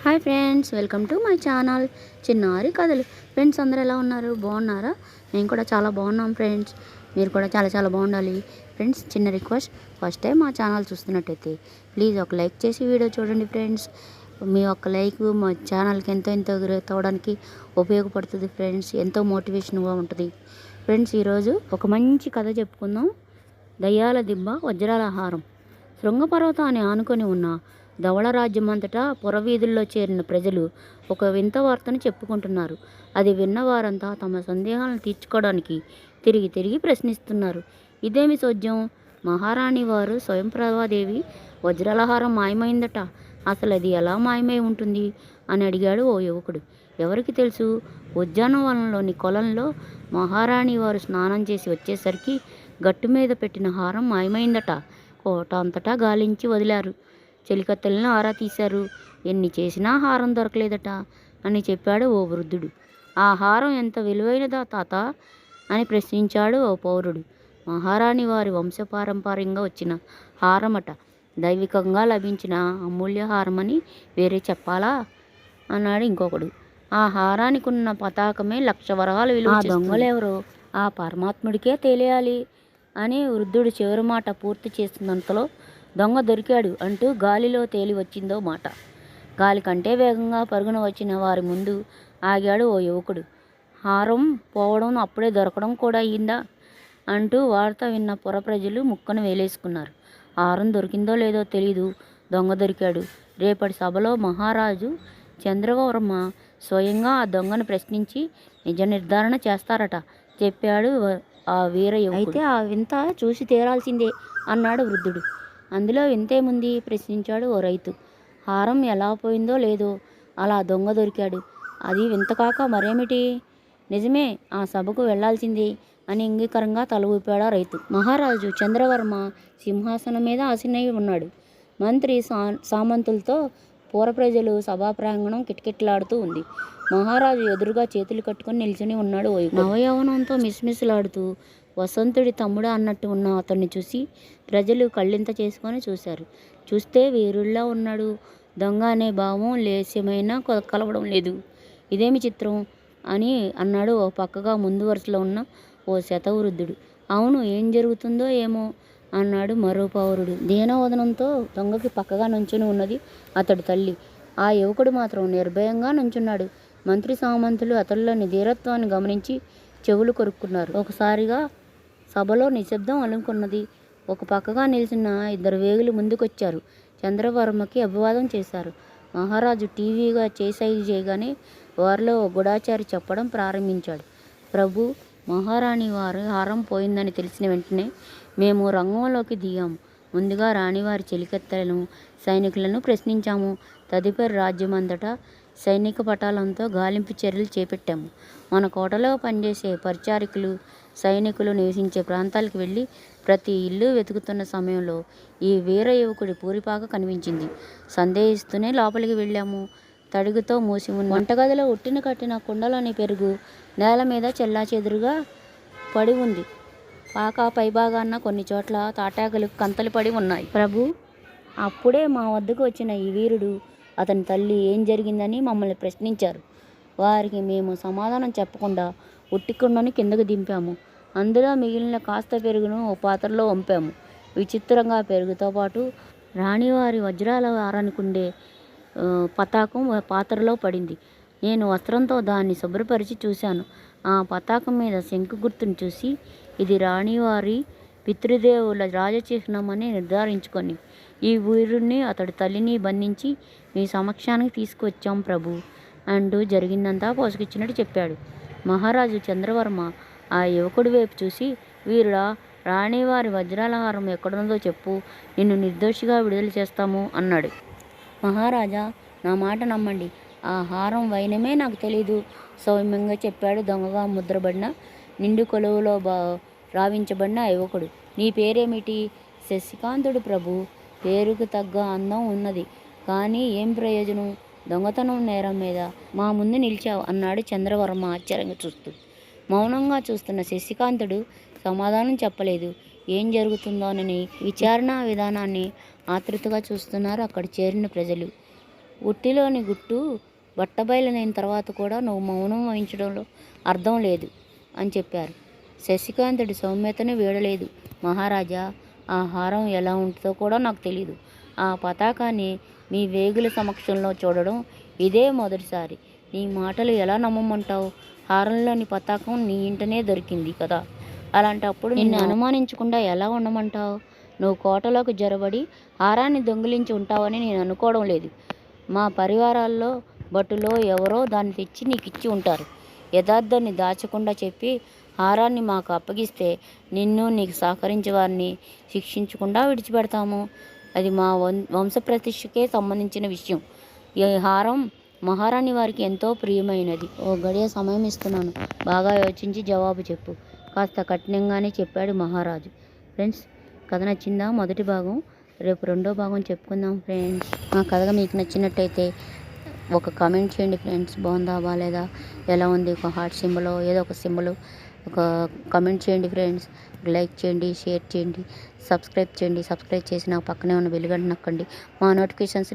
Hi friends, welcome to my channel చిన్నారి కథలు. Friends అందరూ ఎలా ఉన్నారు? బాగున్నారా? మేము కూడా చాలా బాగున్నాం ఫ్రెండ్స్. మీరు కూడా చాలా చాలా బాగుండాలి ఫ్రెండ్స్. చిన్న రిక్వెస్ట్, ఫస్ట్ టైం మా ఛానల్ చూస్తున్నట్టయితే ప్లీజ్ ఒక లైక్ చేసి వీడియో చూడండి ఫ్రెండ్స్. మీ ఒక్క లైక్ మా ఛానల్కి ఎంతో గ్రోత్ అవ్వడానికి ఉపయోగపడుతుంది ఫ్రెండ్స్. ఎంతో మోటివేషన్గా ఉంటుంది ఫ్రెండ్స్. ఈరోజు ఒక మంచి కథ చెప్పుకుందాం. దయ్యాల దిబ్బ వజ్రాల హారం. శృంగపర్వతాన్ని ఆనుకొని ఉన్న ధవళ రాజ్యమంతటా పురవీధుల్లో చేరిన ప్రజలు ఒక వింత వార్తను చెప్పుకుంటున్నారు. అది విన్న వారంతా తమ సందేహాలను తీర్చుకోవడానికి తిరిగి ప్రశ్నిస్తున్నారు. ఇదేమి సోద్యం? మహారాణి వారు స్వయంప్రభాదేవి వజ్రాలహారం మాయమైందట. అసలు అది ఎలా మాయమై ఉంటుంది అని అడిగాడు ఓ యువకుడు. ఎవరికి తెలుసు? ఉద్యానవనంలోని కొలంలో మహారాణి వారు స్నానం చేసి వచ్చేసరికి గట్టు మీద పెట్టిన హారం మాయమైందట. కోట అంతటా గాలించి వదిలారు. చెలికత్తెలను ఆరా తీశారు. ఎన్ని చేసినా హారం దొరకలేదట అని చెప్పాడు ఓ వృద్ధుడు. ఆ హారం ఎంత విలువైనదా తాత అని ప్రశ్నించాడు ఓ పౌరుడు. మహారాణి వారి వంశపారంపర్యంగా వచ్చిన హారమట. దైవికంగా లభించిన అమూల్య హారమని వేరే చెప్పాలా అన్నాడు ఇంకొకడు. ఆ హారానికి ఉన్న పతాకమే 1,00,000 వరహాలు విలువ. ఆ దొంగలెవరో ఆ పరమాత్ముడికే తెలియాలి అని వృద్ధుడు చివరి మాట పూర్తి చేస్తున్నంతలో దొంగ దొరికాడు అంటూ గాలిలో తేలి వచ్చిందో మాట. గాలి కంటే వేగంగా పరుగున వచ్చిన వారి ముందు ఆగాడు ఓ యువకుడు. హారం పోవడం అప్పుడే దొరకడం కూడా అయ్యిందా అంటూ వార్త విన్న పుర ప్రజలు ముక్కను వేలేసుకున్నారు. హారం దొరికిందో లేదో తెలీదు, దొంగ దొరికాడు. రేపటి సభలో మహారాజు చంద్రవర్మ స్వయంగా ఆ దొంగను ప్రశ్నించి నిజ నిర్ధారణ చేస్తారట చెప్పాడు ఆ వీర యువకుడు. అయితే ఆ వింత చూసి తీరాల్సిందే అన్నాడు వృద్ధుడు. అందులో వింతేముంది ప్రశ్నించాడు ఓ రైతు. హారం ఎలా పోయిందో లేదో అలా దొంగ దొరికాడు. అది వింత కాక మరేమిటి? నిజమే, ఆ సభకు వెళ్లాల్సిందే అని అంగీకారంగా తల ఊపాడా రైతు. మహారాజు చంద్రవర్మ సింహాసనం మీద ఆసీనై ఉన్నాడు. మంత్రి సామంతులతో పూర ప్రజలు సభా ప్రాంగణం కిటకిటలాడుతూ ఉంది. మహారాజు ఎదురుగా చేతులు కట్టుకొని నిల్చుని ఉన్నాడు. నవయవనంతో మిస్మిస్లాడుతూ వసంతుడి తమ్ముడా అన్నట్టు ఉన్న అతన్ని చూసి ప్రజలు కళ్ళింత చేసుకొని చూశారు. చూస్తే వీరుల్లా ఉన్నాడు. దొంగ అనే భావం లేస్యమైనా కలవడం లేదు. ఇదేమి చిత్రం అని అన్నాడు ఓ పక్కగా ముందు వరుసలో ఉన్న ఓ శతవృద్ధుడు. అవును, ఏం జరుగుతుందో ఏమో అన్నాడు మరో పౌరుడు. దీనవదనంతో దొంగకి పక్కగా నుంచుని ఉన్నది అతడి తల్లి. ఆ యువకుడు మాత్రం నిర్భయంగా నుంచున్నాడు. మంత్రి సామంతులు అతడిలోని ధీరత్వాన్ని గమనించి చెవులు కొరుక్కున్నారు. ఒకసారిగా సభలో నిశ్శబ్దం అలుముకున్నది. ఒక పక్కగా నిలిచిన 2 వేగులు ముందుకొచ్చారు. చంద్రవర్మకి అభివాదం చేశారు. మహారాజు టీవీగా చేసైలు చేయగానే వారిలో ఓ గూఢచారి చెప్పడం ప్రారంభించాడు. ప్రభు, మహారాణి వారి హారం పోయిందని తెలిసిన వెంటనే మేము రంగంలోకి దిగాము. ముందుగా రాణివారి చెలికత్తెలను సైనికులను ప్రశ్నించాము. తదుపరి రాజ్యమంతటా సైనిక పటాలంతో గాలింపు చర్యలు చేపట్టాము. మన కోటలో పనిచేసే పరిచారికులు సైనికులు నివసించే ప్రాంతాలకు వెళ్ళి ప్రతి ఇల్లు వెతుకుతున్న సమయంలో ఈ వీర యువకుడి పూరిపాక కనిపించింది. సందేహిస్తూనే లోపలికి వెళ్ళాము. తడుగుతో మూసి ఉన్న వంటగదిలో ఉట్టిన కట్టిన కుండలోని పెరుగు నేల మీద చెల్లాచెదురుగా పడి ఉంది. పాక పైభాగాన్న కొన్ని చోట్ల తాటాకులు కంతలు పడి ఉన్నాయి. ప్రభు, అప్పుడే మా వద్దకు వచ్చిన ఈ వీరుడు అతని తల్లి ఏం జరిగిందని మమ్మల్ని ప్రశ్నించారు. వారికి మేము సమాధానం చెప్పకుండా ఉట్టి కుండని కిందకు దింపాము. అందులో మిగిలిన కాస్త పెరుగును ఓ పాత్రలో వంపాము. విచిత్రంగా పెరుగుతో పాటు రాణివారి వజ్రాల హారానికుండే పతాకం పాత్రలో పడింది. నేను వస్త్రంతో దాన్ని శుభ్రపరిచి చూశాను. ఆ పతాకం మీద శంకు గుర్తును చూసి ఇది రాణివారి పితృదేవుల రాజచిహ్నమని నిర్ధారించుకొని ఈ వీరుణ్ణి అతడి తల్లిని బంధించి మీ సమక్షానికి తీసుకువచ్చాం ప్రభు అంటూ జరిగిందంతా పోసుకిచ్చినట్టు చెప్పాడు. మహారాజు చంద్రవర్మ ఆ యువకుడి వైపు చూసి, వీరుడా, రాణివారి వజ్రాల హారం ఎక్కడున్నదో చెప్పు, నిన్ను నిర్దోషిగా విడుదల చేస్తాము అన్నాడు. మహారాజా, నా మాట నమ్మండి, ఆ హారం వైనమే నాకు తెలీదు సౌమ్యంగా చెప్పాడు దొంగగా ముద్రబడిన నిండు కొలువులో రావించబడిన ఆ యువకుడు. నీ పేరేమిటి? శశికాంతుడు ప్రభు. పేరుకు తగ్గ అందం ఉన్నది, కానీ ఏం ప్రయోజనం? దొంగతనం నేరం మీద మా ముందు నిలిచావు అన్నాడు చంద్రవర్మ ఆశ్చర్యంగా చూస్తూ. మౌనంగా చూస్తున్న శశికాంతుడు సమాధానం చెప్పలేదు. ఏం జరుగుతుందోనని విచారణ విధానాన్ని ఆతృతగా చూస్తున్నారు అక్కడ చేరిన ప్రజలు. ఉట్టిలోని గుట్టు బట్టబయలైన తర్వాత కూడా నువ్వు మౌనం వహించడంలో అర్థం లేదు అని చెప్పారు. శశికాంతుడి సౌమ్యతను వీడలేదు. మహారాజా, ఆ హారం ఎలా ఉంటుందో కూడా నాకు తెలీదు. ఆ పతాకాన్ని మీ వేగుల సమక్షంలో చూడడం ఇదే మొదటిసారి. నీ మాటలు ఎలా నమ్మమంటావు? హారంలోని పతాకం నీ ఇంటనే దొరికింది కదా. అలాంటప్పుడు నిన్ను అనుమానించకుండా ఎలా ఉండమంటావు? నువ్వు కోటలోకి జొరబడి హారాన్ని దొంగిలించి ఉంటావని నేను అనుకోవడం లేదు. మా పరివారాల్లో భటులో ఎవరో దాన్ని తెచ్చి నీకు ఇచ్చి ఉంటారు. యథార్థాన్ని దాచకుండా చెప్పి హారాన్ని మాకు అప్పగిస్తే నిన్ను, నీకు సహకరించే వారిని శిక్షించకుండా విడిచిపెడతాము. అది మా వంశప్రతిష్టకే సంబంధించిన విషయం. ఈ హారం మహారాణి వారికి ఎంతో ప్రియమైనది. ఓ గడియ సమయం ఇస్తున్నాను. బాగా యోచించి జవాబు చెప్పు. కాస్త కఠినంగానే చెప్పాడు మహారాజు. ఫ్రెండ్స్, కథ నచ్చిందా? మొదటి భాగం. రేపు రెండో భాగం చెప్పుకుందాం ఫ్రెండ్స్. మా కథగా మీకు నచ్చినట్టయితే ఒక కామెంట్ చేయండి ఫ్రెండ్స్. బాగుందా బాగాలేదా, ఎలా ఉంది, ఒక హార్ట్ సింబల్ ఏదో ఒక సింబల్ ఒక కామెంట్ చేయండి ఫ్రెండ్స్. లైక్ చేయండి, షేర్ చేయండి, సబ్స్క్రైబ్ చేయండి. సబ్స్క్రైబ్ చేసి నాకు పక్కనే ఉన్న బెల్ గంట నొక్కండి. మా నోటిఫికేషన్స్